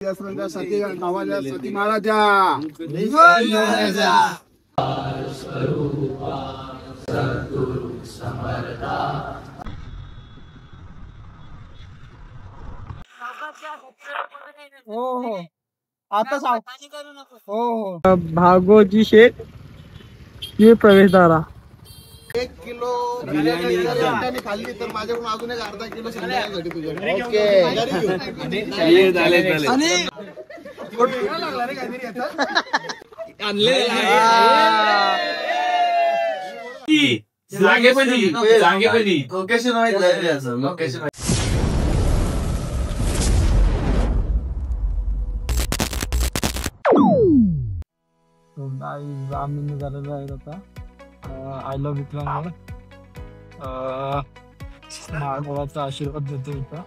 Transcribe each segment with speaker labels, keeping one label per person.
Speaker 1: साठी गावासाठी महाराजा
Speaker 2: हो आता हो भागोजी शेठ ये प्रवेशद्वारा
Speaker 1: 1 किलो बिर्याणी खाल्ली तर माझ्याकडून अजून एक अर्धा किलो संध्याकाळी तुझ्या
Speaker 2: आम्ही निघालेलो आहे आता आय लव्ह विक्रमगड महादेवाचा आशीर्वाद देतो इथं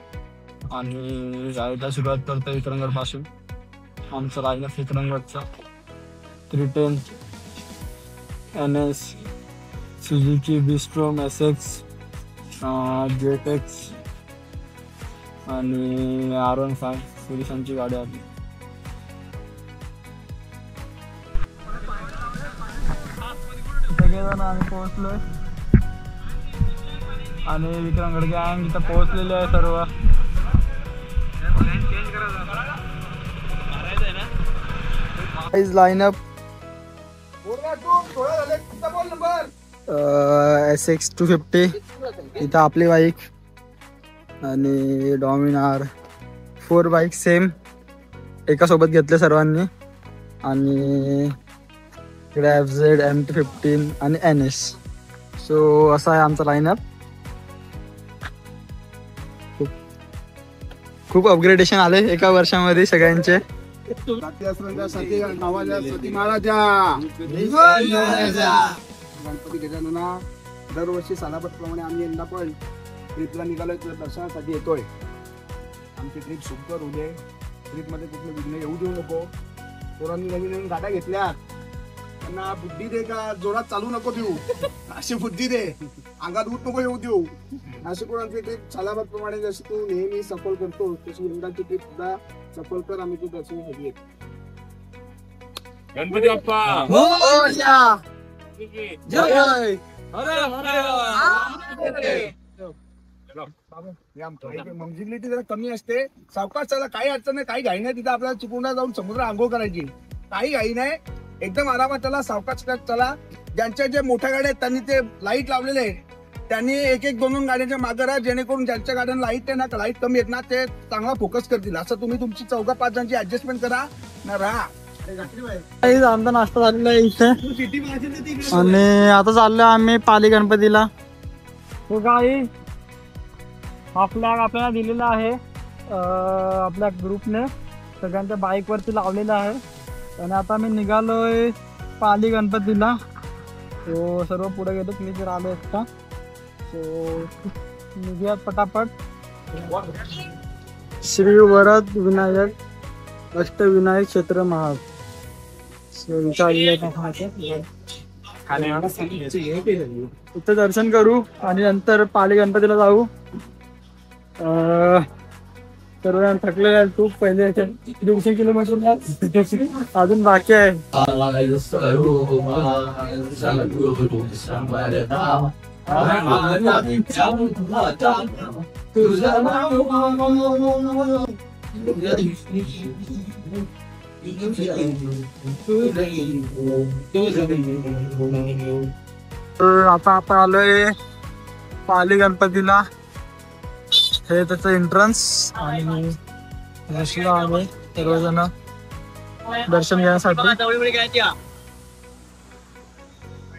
Speaker 2: आणि जायला सुरुवात करतो विक्रमगड पासून. आमचं राहिलं विक्रमगडचा 310 NS सुझुकी बिस्ट्रोम SX JTX आणि R15 पोलिसांची गाडी आली. सगळेजण आम्ही पोहोचलोय आणि विक्रमगड गँग इथं पोहोचलेले आहे सर्व. लाईनअप SX 250 इथं आपली बाईक आणि डॉमिनार 4 बाईक सेम एका सोबत घेतले सर्वांनी आणि इकडे FZ MT-15 आणि NS. सो असा आहे आमचा लाईनअप. खूप अपग्रेडेशन आले एका वर्षामध्ये सगळ्यांचे.
Speaker 1: महाराजा गणपती गजानना दरवर्षी सालाबतप्रमाणे आम्ही यंदा पण ट्रिपला निघालोय, दर्शनासाठी येतोय. आमची ट्रिप सुखकर होऊ दे, ट्रिपमध्ये कुठलं विघ्न येऊ देऊ नको. पोरांनी नवीन नवीन गाड्या घेतल्या, त्यांना बुद्धी दे का जोरात चालू नको देऊ, अशी बुद्धी दे, अंगात ऊत नको येऊ देऊ. अशी कोणाची ट्रिप सालाबतप्रमाणे जशी तू नेहमी सफल करतो तशी यंदाची ट्रिप सुद्धा सफल कर. आम्ही तू दर्शनासाठी येतो.
Speaker 3: गणपती बाप्पा
Speaker 1: मंजिलिटी जरा कमी असते, सावकाश चला, काही अडचण नाही, काही घाई नाही. तिथं आपल्याला चुकून जाऊन समुद्र आंघोळ करायची, काही घाई नाही, एकदम आरामात चला, सावकाश चला. ज्यांच्या जे मोठ्या गाड्या आहेत त्यांनी ते लाईट लावलेले आहेत, त्यांनी एक 2 गाड्यांच्या मागे राहा, जेणेकरून ज्यांच्या गाड्यांना लाईट आहे ना, लाईट कमी आहेत ना, ते चांगला फोकस करतील. असं तुम्ही तुमची 4-5 जणांची ऍडजस्टमेंट करा ना, राहा.
Speaker 2: आमचा नाश्ता झालेला आहे इथे आणि आता चाललोय आम्ही पाली गणपतीला. तो काही आपल्याला दिलेला आहे आपल्या ग्रुपने, सगळ्यांच्या बाईक वरती लावलेला आहे आणि आता आम्ही निघालोय पाली गणपतीला. तो सर्व पुढे गेलो, मी जर आलो असता. सो निघूयात पटापट. श्री वरद विनायक अष्टविनायक क्षेत्र महाग. इथं दर्शन करू आणि नंतर पाली गणपतीला जाऊ. सर्व थकलेले आहेत खूप. पहिले 150 किलोमीटर अजून बाकी आहे. आता आपण आलोय पाली गणपतीला. हे त्याचं एंट्रन्स आणि आलोय सर्वजण दर्शन घेण्यासाठी.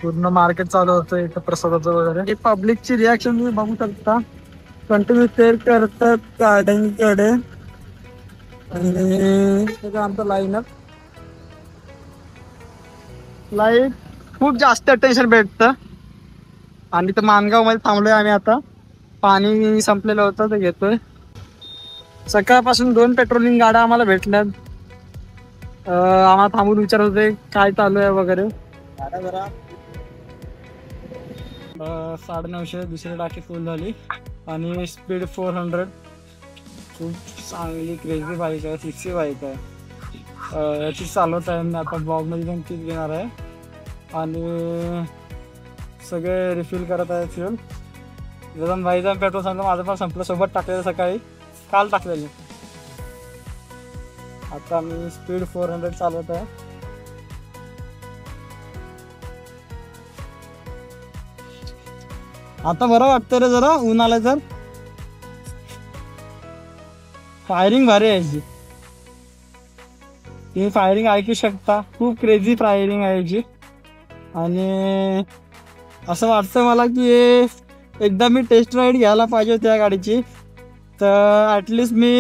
Speaker 2: पूर्ण मार्केट चालू होतं इथं प्रसादाचं वगैरे. पब्लिकची रिॲक्शन तुम्ही बघू शकता, कंटिन्यू शेअर करतात गार्डनकडे. आणि आमचं लाईनअप लाईट खूप जास्त अटेन्शन भेटतं. आणि तर मानगाव मध्ये थांबलोय आम्ही आता. पाणी संपलेलं होतं ते घेतोय. सकाळपासून 2 पेट्रोलिंग गाड्या आम्हाला भेटल्यात. आम्हाला थांबून विचारत होते काय चालू आहे वगैरे. 950 दुसरी टाकी फुल झाली आणि स्पीड 400. खूप चांगली क्रेझी बाईक आहे, 60 बाईक आहे. याची चालवत आहे मी आता, ब्लॉगमध्ये पण तीच घेणार आहे. आणि सगळे रिफिल करत आहे फ्युल. जर भाईचा पेट्रोल सांगतो माझं पण संपलं, सोबत टाकलेलं सकाळी, काल टाकलेलं. आता मी स्पीड 400 चालवत आहे. आता बरं वाटतं रे जरा, ऊन आलं तर. फायरिंग भारी आहे याची, तुम्ही फायरिंग ऐकू शकता. खूप क्रेझी फायरिंग आहे याची. आणि असं वाटतं मला की एकदा मी टेस्ट राईड घ्यायला पाहिजे त्या गाडीची. तर ॲटलिस्ट मी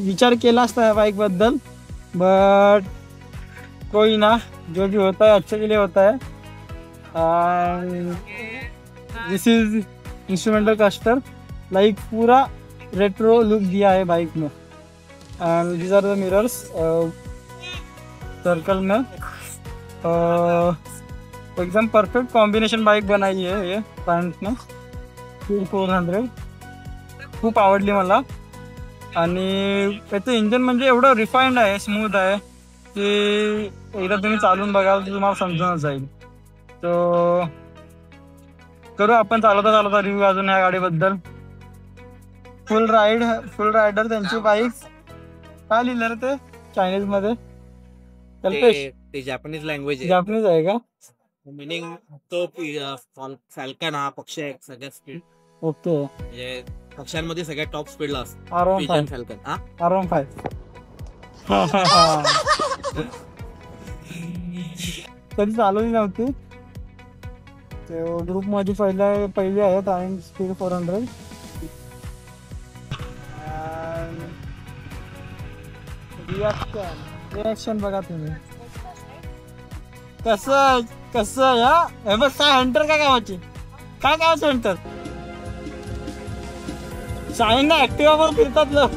Speaker 2: विचार केला असता या बाईकबद्दल, बट कोई ना, जो भी होता है अच्छे के लिए होता है. This is instrumental cluster, like पूरा रेट्रो लुक दिया है बाइक में. And these are the mirrors circle में. एकदम परफेक्ट कॉम्बिनेशन बाइक बनाई है ये फ्रंट में. 400 खूप आवडली मला. आणि त्याचं इंजन म्हणजे एवढं रिफाईंड आहे, स्मूथ आहे की एकदा तुम्ही चालून बघाल तर तुम्हाला समजूनच जाईल. तो करू आपण चालवता चालवता रिव्ह्यू अजून या गाडीबद्दल. फुल रायडर त्यांची बाईक. काय लिहिलं रे ते चायनीज मध्ये?
Speaker 3: ते जॅपनीज लँग्वेज
Speaker 2: जापनीज आहे का?
Speaker 3: मिनिंग तो फॅल्कन हा पक्षी आहे सगळ्यात स्पीड.
Speaker 2: ओके.
Speaker 3: म्हणजे पक्ष्यांमध्ये सगळ्यात टॉप स्पीडला असतो
Speaker 2: R15
Speaker 3: फॅल्कन.
Speaker 2: R15 कधी चालवली नव्हती. ग्रुप मध्ये पहिले आहेत आणि स्पीड 400. रिॲक्शन बघा तुम्ही कसं या. हे बघ काय हंटर, काय गावाची, काय गावाचं हंटर. शाहींना ऍक्टिव्हावर फिरतात लोक.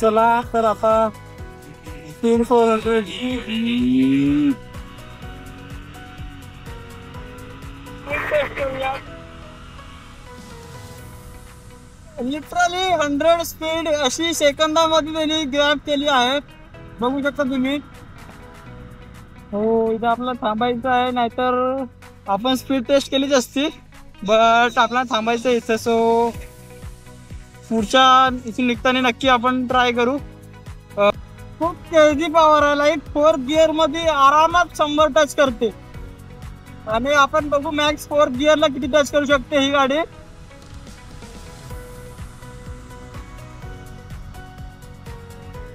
Speaker 2: चला तर आता स्पीड 400 लिटरली 100 स्पीड अशी सेकंदामध्ये त्यांनी ग्रॅब केली आहे. बघू शकता तुम्ही. हो, इथं आपल्याला थांबायचं आहे, नाहीतर आपण स्पीड टेस्ट केलीच असती, बट आपल्याला थांबायचं आहे इथं. सो पुढच्या इथून निघताना नक्की आपण ट्राय करू. खूप क्रेझी पॉवर आहे, लाईक 4th गिअरमध्ये आरामात 100 टच करते. आणि आपण बघू मॅक्स 4th गिअरला किती टच करू शकते ही गाडी.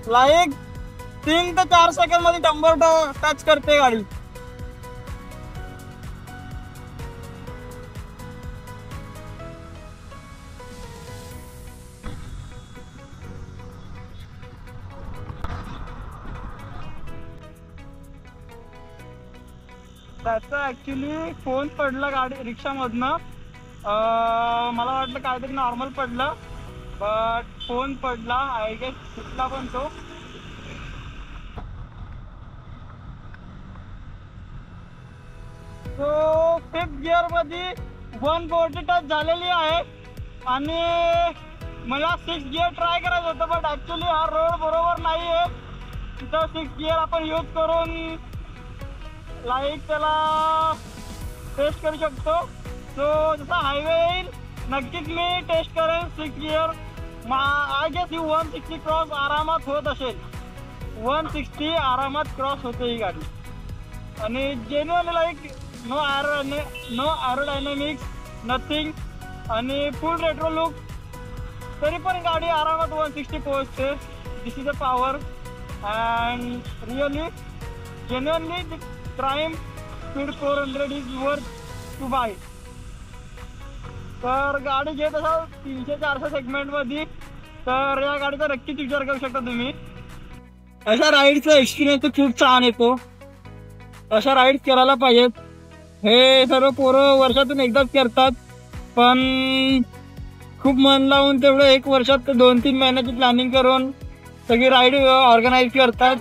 Speaker 2: लाईक 3 ते 4 सेकंड मध्ये 100 टच करते गाडी. त्याचा ऍक्च्युली फोन पडला गाडी रिक्षामधनं. मला वाटलं काहीतरी नॉर्मल पडलं, बट फोन पडला. आय गेस फुटला पण तो. तो 5th गिअर मध्ये 140 टच झालेली आहे. आणि मला 6th गिअर ट्राय करायचं होतं, बट ऍक्च्युली हा रोड बरोबर नाही आहे. तिथं 6th गिअर आपण यूज करून लाईक त्याला टेस्ट करू शकतो. सो जसा हायवे येईल नक्कीच मी टेस्ट करेन 6th गिअर. आय गेस ही 160 क्रॉस आरामात होत असेल. 160 आरामात क्रॉस होते ही गाडी. आणि जेन्युअनली लाईक नो एरोडायनॅमिक्स नथिंग, आणि फुल रेट्रो लुक, तरी पण गाडी आरामात 160 पोहोचते. This is a power and really genuinely prime speed 400 is worth to buy. तर गाडी घेत असाल 300-400 सेगमेंटमध्ये तर या गाडीचा नक्कीच विचार करू शकता तुम्ही. अशा राईडचा एक्सपिरियन्स तर खूप छान येतो. अशा राईड करायला पाहिजेत. हे सर्व पोरं वर्षातून एकदाच करतात, पण खूप मन लावून तेवढं 1 वर्षात 2-3 महिन्याची प्लॅनिंग करून सगळी राईड ऑर्गनाईज करतात.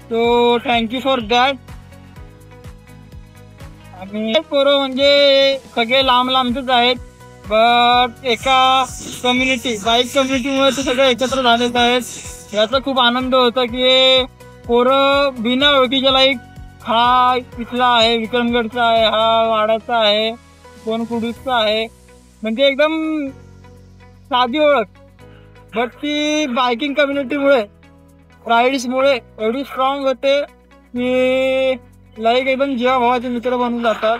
Speaker 2: So thank you for that. आणि पोरं म्हणजे सगळे लांब लांबचेच आहेत. बट एका बाईक कम्युनिटीमुळे ते सगळे एकत्र झालेले आहेत. याचा खूप आनंद होता की पोरं बिना ओळखीच्या लाईक हा इथला आहे, विक्रमगडचा आहे, हा वाड्याचा आहे, कोण कुडूसचा आहे, म्हणजे एकदम साधी ओळख. बट ती बायकिंग कम्युनिटीमुळे राईड्समुळे एवढी स्ट्रॉंग होते की लाईक एकदम जीवा भावाचे मित्र बनून जातात.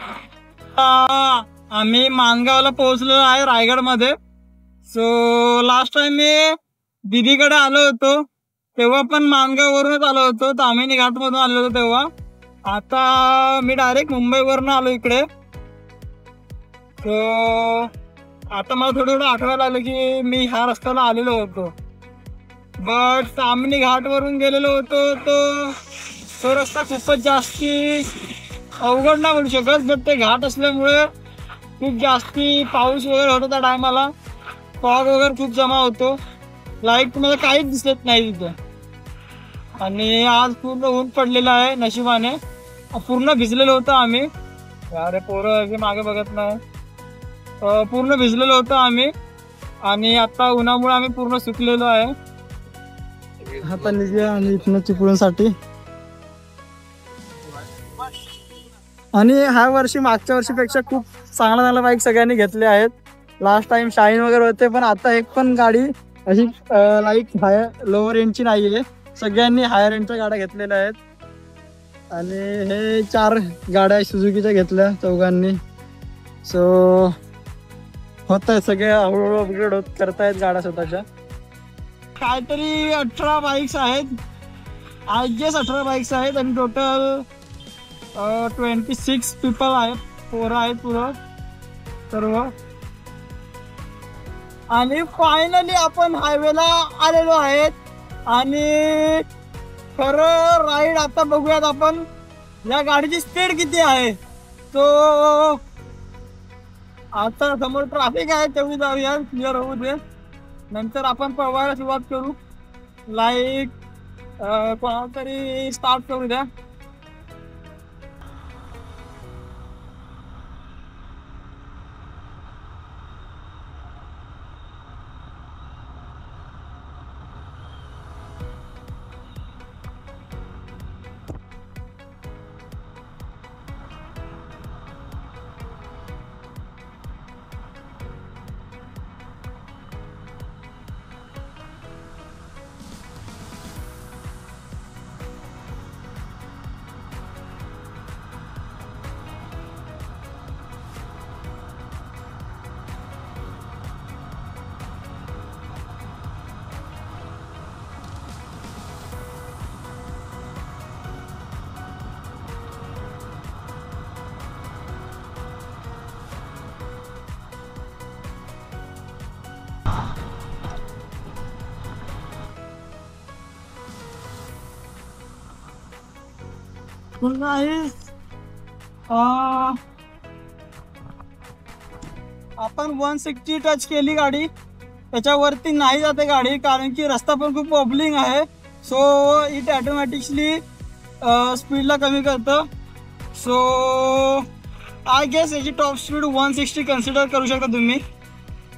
Speaker 2: आम्ही माणगावला पोहोचलो आहे रायगडमध्ये. सो लास्ट टाइम मी दिदीकडे आलो होतो तेव्हा पण माणगाववरूनच आलो होतो, तामिनी घाटमधून आलो होतो तेव्हा. आता मी डायरेक्ट मुंबईवरून आलो इकडे. सो आता मला थोडं आठवायला लागलं की मी ह्या रस्त्याला आलेलो होतो. बट तामिनी घाटवरून गेलेलो होतो तो रस्ता खूपच जास्ती अवघड नाही म्हणू शकत. बट ते घाट असल्यामुळे खूप जास्ती पाऊस वगैरे होतो त्या टायमाला, फॉग वगैरे खूप जमा होतो, लाईट तुम्हाला काहीच दिसत नाही तिथं. आणि आज पूर्ण ऊन पडलेलं आहे नशिबाने. पूर्ण भिजलेलो होतो आम्ही. अरे पोरं मागे बघत नाही. पूर्ण भिजलेलो होतो आम्ही आणि आता उन्हामुळे आम्ही पूर्ण सुकलेलो आहे. आता निघूया आणि इथनं चिपळूणसाठी. आणि ह्या वर्षी मागच्या वर्षीपेक्षा खूप चांगला बाईक सगळ्यांनी घेतले आहेत. लास्ट टाइम शाईन वगैरे होते पण आता एक पण गाडी अशी लाईक हायर लोअर रेंजची नाही आहे. सगळ्यांनी हायर रेंजच्या गाड्या घेतलेल्या आहेत. आणि हे 4 गाड्या सुझुकीच्या घेतल्या चौघांनी. सो होत आहे सगळे हळूहळू अपग्रेड करतायत गाड्या स्वतःच्या. काहीतरी 18 बाईक्स आहेत, IGS 18 बाईक्स आहेत आणि टोटल 26 पीपल आहेत, पोरं आहेत पुरं सर्व. आणि फायनली आपण हायवेला आलेलो आहेत आणि खरं राईड आता बघूयात आपण या गाडीची स्पीड किती आहे. तो आता समोर ट्रॅफिक आहे तेवढी जाऊया, क्लिअर होऊ दे, नंतर आपण पळवायला सुरुवात करू. लाईक कोणाला तरी स्टार्ट करू द्या. आपण 160 टच केली गाडी, त्याच्यावरती नाही जाते गाडी कारण की रस्ता पण खूप पब्लिक आहे. सो इट ऑटोमॅटिकली स्पीडला कमी करतं. सो आय गेस याची टॉप स्पीड 160 कन्सिडर करू शकता तुम्ही.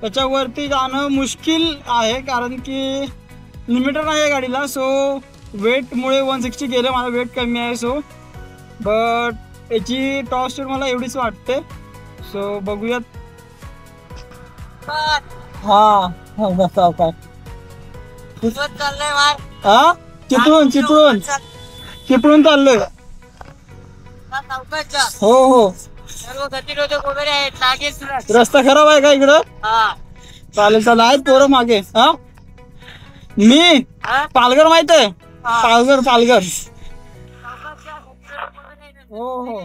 Speaker 2: त्याच्यावरती जाणं मुश्किल आहे कारण की लिमिटर नाही आहे गाडीला. सो वेटमुळे 160 गेलं, माझा वेट कमी आहे. सो बट याची टॉप स्पीड मला एवढीच वाटते. सो बघूयात. हा काय हा चिपळून चाललोय. हो हो रस्ता खराब आहे का इकडं? चालेल चालेल, आहेत पोरं मागे. हा मी पालघर माहित आहे, पालघर. हो हो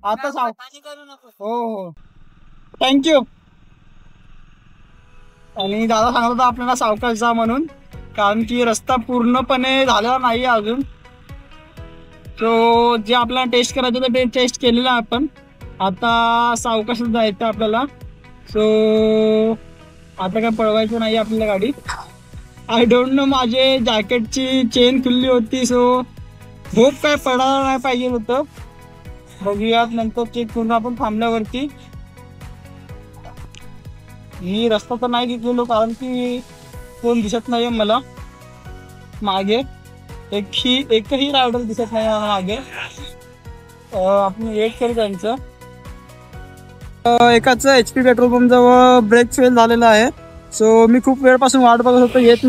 Speaker 2: आता हो हो थँक्यू. आणि दादा सांगत होता आपल्याला सावकाश जा म्हणून, कारण की रस्ता पूर्णपणे झालेला नाही अजून. सो जे आपल्याला टेस्ट करायचं होतं ते टेस्ट केलेलं आहे आपण. आता सावकाशच जायचं आपल्याला. सो आता काय पळवायचं नाही आपल्याला गाडी. आय डोंट नो, माझे जॅकेटची चेन खुलली होती. सो होप काय पडायला नाही पाहिजे होतं. बघूयात नंतर चेक करून आपण थांबल्यावरती. मी रस्ता तर नाही घेतलेलो कारण की कोण दिसत नाही मला मागे. एकही रायडर दिसत नाही मला मागे. आपण वेट करू त्यांचं. एकाच HP पेट्रोल पंप जवळ ब्रेक फेल झालेला आहे. सो मी खूप वेळपासून वाट बघत होतो, येत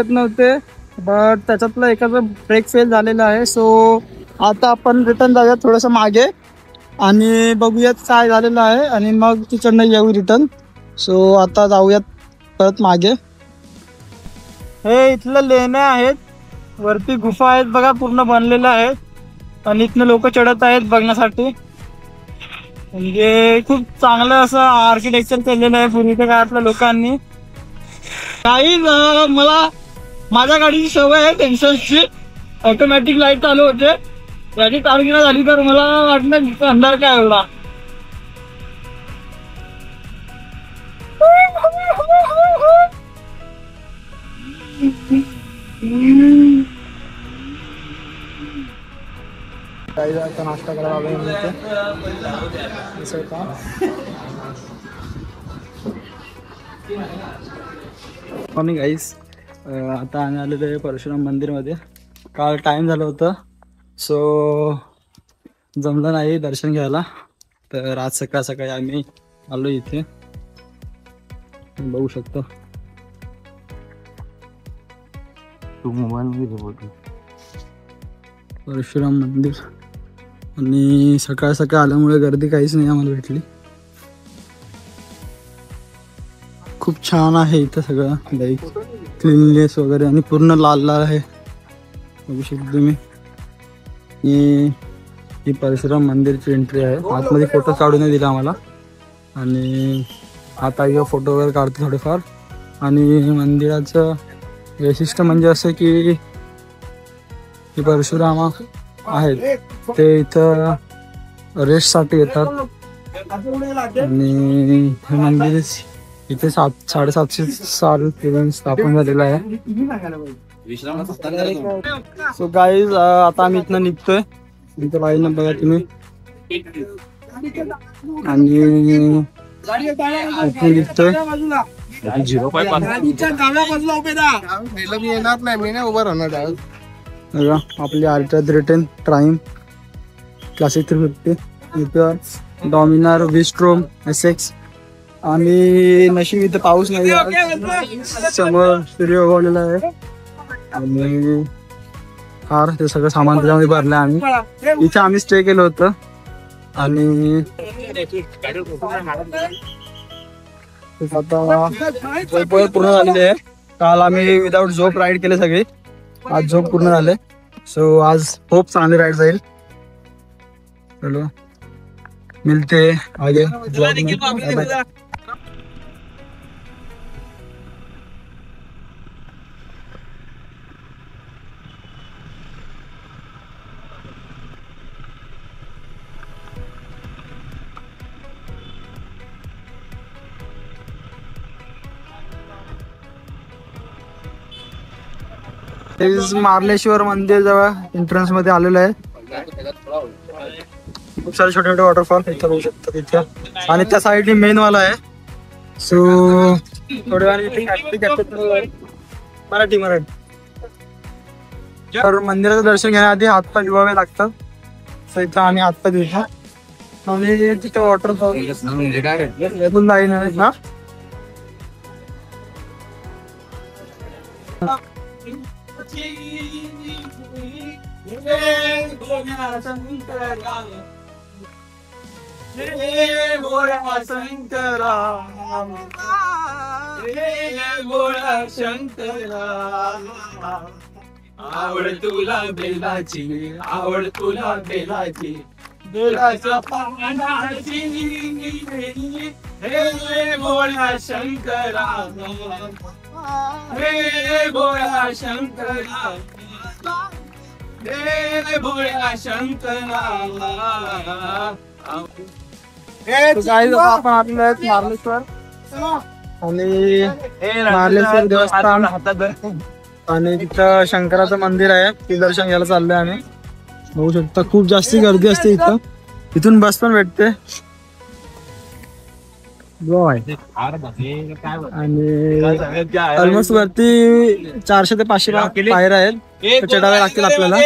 Speaker 2: नव्हते बट त्याच्यातलं एकाचं ब्रेक फेल झालेलं आहे. सो आता आपण रिटर्न जाऊयात थोडंसं मागे आणि बघूयात काय झालेलं आहे आणि मग तिकडनं येऊ रिटर्न. सो आता जाऊयात परत मागे. हे इथलं लेण्या आहेत, वरती गुफा आहेत बघा पूर्ण बनलेल्या आहेत आणि इथनं लोक चढत आहेत बघण्यासाठी. म्हणजे खूप चांगलं असं आर्किटेक्चर केलेलं आहे पूर्वीच्या काळातल्या लोकांनी. काही मला माझ्या गाडीची सवय आहे टेन्शनची, ऑटोमॅटिक लाईट चालू होते. याची तारगिरा झाली तर मला वाटलं अंधार काय एवढा. आता नाश्ता करायला मॉर्निंग गाईस. आता आम्ही आलेलो आहे परशुराम मंदिरमध्ये. काल टाइम झालं होतं सो जमलं नाही दर्शन घ्यायला, तर आज सकाळ सकाळी आम्ही आलो इथे. बघू शकतो तू मोबाईल परशुराम मंदिर. आणि सकाळ सकाळ आल्यामुळे गर्दी काहीच नाही आम्हाला भेटली. खूप छान आहे इथं सगळं, लाईक क्लीननेस वगैरे आणि पूर्ण लाल लाल आहे बघू शकतो तुम्ही. ही परशुराम मंदिरची एंट्री आहे. आतमध्ये फोटो काढू नाही दिला आम्हाला आणि आता इथं फोटो वगैरे काढतो थोडेफार. आणि मंदिराचं वैशिष्ट्य म्हणजे असं की परशुराम आहेत ते इथं रेस्टसाठी येतात आणि हे मंदिर इथे 750 साल पूर्वी स्थापन झालेलं आहे. सो गाईज आता आम्ही इथनं निघतोय. इथं लाईन बघा तुम्ही आणि निघतोय. आपली R310 ट्राईम क्लासिक 350 इथं डॉमिनार विस्ट्रोम SX. आणि नशीब इथं पाऊस नाही, समोर सूर्य उगवलेला आहे आणि फार ते सगळं सामान त्याच्यामध्ये भरलं. आम्ही इथे आम्ही स्टे केलं होतं आणि आता झोप पूर्ण झालेली आहे. काल आम्ही विदाऊट झोप राईड केले सगळे, आज झोप पूर्ण झाले. सो आज खूप चांगली राईड जाईल. चलो मिलते आगे ब्लॉग में. मार्लेश्वर मंदिर जवळ एंट्रन्स मध्ये आलेलं आहे. खूप सारे छोटे छोटे वॉटरफॉल इथं बघू शकता तिथे आणि त्या साईडने मेन वाला आहे. सो थोड्या मराठी तर मंदिराचं दर्शन घेण्याआधी हातपाय धुवावे लागतात. सो इथं आम्ही हातपाय धुतो आणि तिथं वॉटरफॉल लाईन आहे ना.
Speaker 4: आवड तुला बेलाची, आवड तुला बेलाची, बेलाच्या पानाची हे भोळा शंकरा, हे भोळा शंकरा, हे भोळा शंकरा.
Speaker 2: आपण आलेलो आहेत मार्लेश्वर आणि मार्लेश्वर देवस्थान आणि तिथं शंकराचं मंदिर आहे, ते दर्शन घ्यायला चाललंय आम्ही. बघू शकता खूप जास्ती गर्दी असते इथं. इथून बस पण भेटते. ब्लॉ आहे आणि ऑलमोस्ट वरती 400 ते 500 पायऱ्या आहेत, तर चढाव्या लागतील आपल्याला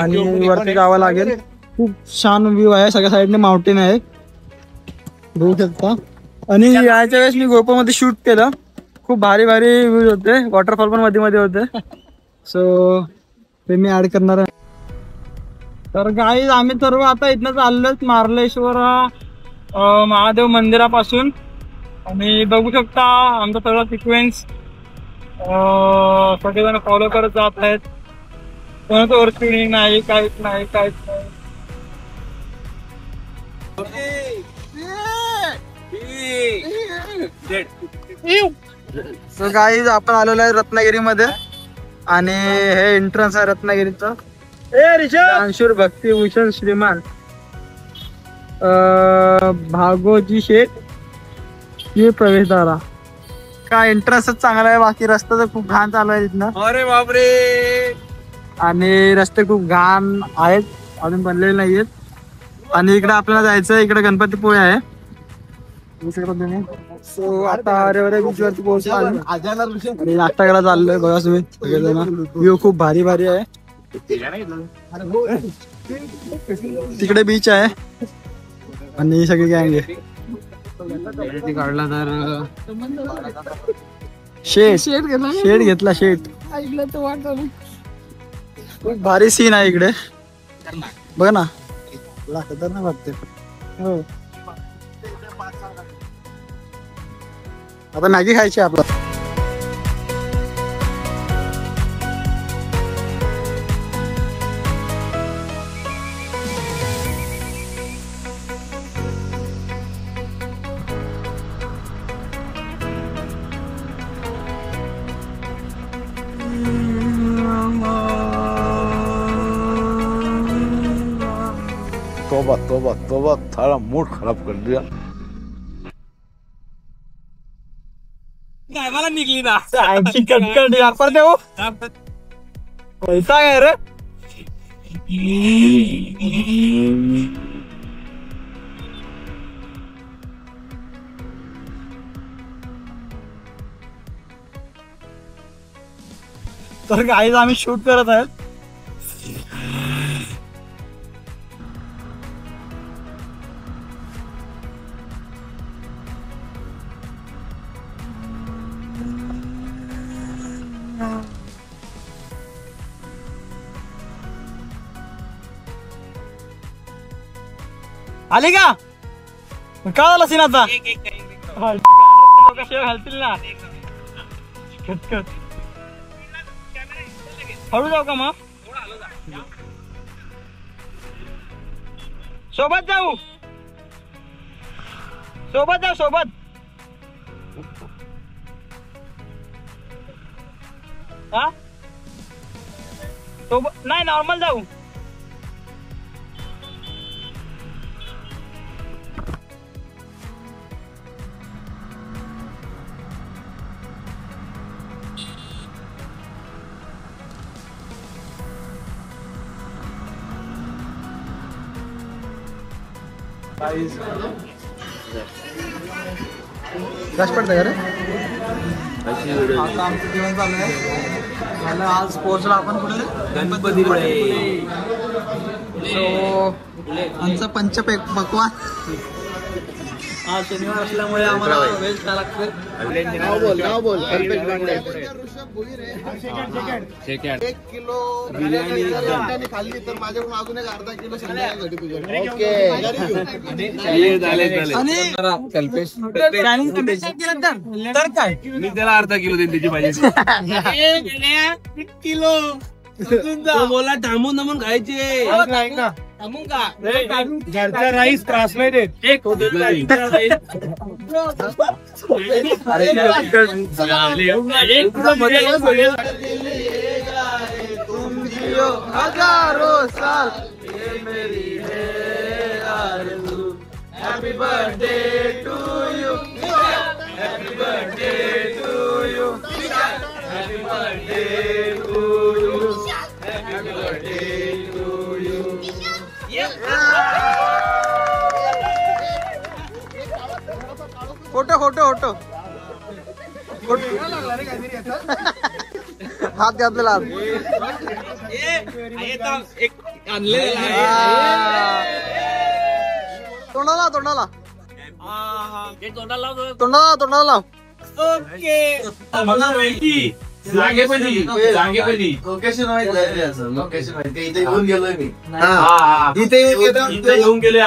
Speaker 2: आणि वरती जावं लागेल. खूप छान व्ह्यू आहे, सगळ्या साईडने माउंटेन आहे बघू शकता. आणि याच्या वेळेस मी गोप्रो मध्ये शूट केलं, खूप भारी भारी व्ह्यूज होते, वॉटरफॉल पण मध्ये मध्ये होते, सो ते मी ऍड करणार आहे. तर गाईज आम्ही सर्व आता इथनं चाललोच मार्लेश्वर महादेव मंदिरापासून. आणि बघू शकता आमचा सगळा सिक्वेन्स सगळेजण फॉलो करत जात आहेत. कोणाचं ओव्हरस्पीडिंग नाही, काहीच नाही. सो गाईज आपण आलेलो आहे रत्नागिरीमध्ये आणि हे एंट्रन्स आहे रत्नागिरीचं. अंशुर भक्तिभूषण श्रीमान भागोजी शेठ हे प्रवेशद्वार. काय एंट्रन्सच चांगला आहे, बाकी रस्ता तर खूप घाण चालू आहे तिथनं.
Speaker 4: अरे बापरे.
Speaker 2: आणि रस्ते खूप घाण आहेत, अजून बनलेले नाहीयेत. आणि इकडे आपल्याला जायचं, इकडे गणपतीपुळे आहे. सो आता अरे बीच वरती पोहोचलो आणि नाश्ता करायला चाललोय. बघा तुम्ही व्ह्यू खूप भारी भारी आहे. तिकडे बीच आहे आणि सगळी गँग आहे. काढला तर शेट घेतला शेट. खूप भारी सीन आहे इकडे, बघ ना. खतरनाक वाटते. हो आता मॅगी खायची आपला.
Speaker 5: तोबा तोबा तोबा, सारा मूड खराब कर दिया.
Speaker 3: काय मला निघली ना
Speaker 2: पर देऊ पैसा काय रे. तर गाईज आम्ही शूट करत आहेत. आली का काय झाला सीन आता. घालतील ना हळू जाऊ का मग. सोबत जाऊ सोबत. हा सोबत नाही, नॉर्मल जाऊ. कश पडतं का रे. आता आमचं जेवण चालू आहे. मला आज पोहोचला आपण कुठे
Speaker 3: गणपतीपुळे.
Speaker 2: सो आमचं पंचपक्वान. आज शनिवार असल्यामुळे आम्हाला व्हेज खायला लागतं.
Speaker 1: एक किलो बिर्याणी खाल्ली तर माझ्याकडून अजून एक अर्धा किलो संध्याकाळी
Speaker 2: तर काय
Speaker 3: मी त्याला अर्धा किलो देईन त्याची भाजी. किलो बोला थांबून थांबून खायचे. थांबून का घरचा राईस ट्रान्सलेटेड एक
Speaker 2: हजारों साल मेरी है आरज़ू. Happy birthday to you. Happy birthday to you. Happy birthday to you. Happy birthday to you. Photo photo photo हात घातलेला तोंडाला तोंडाला तोंडाला तोंडाला लाव
Speaker 4: जागेपणी
Speaker 3: लोकेशन माहिती इथे येऊन गेलोय मी
Speaker 4: इथे येऊन गेले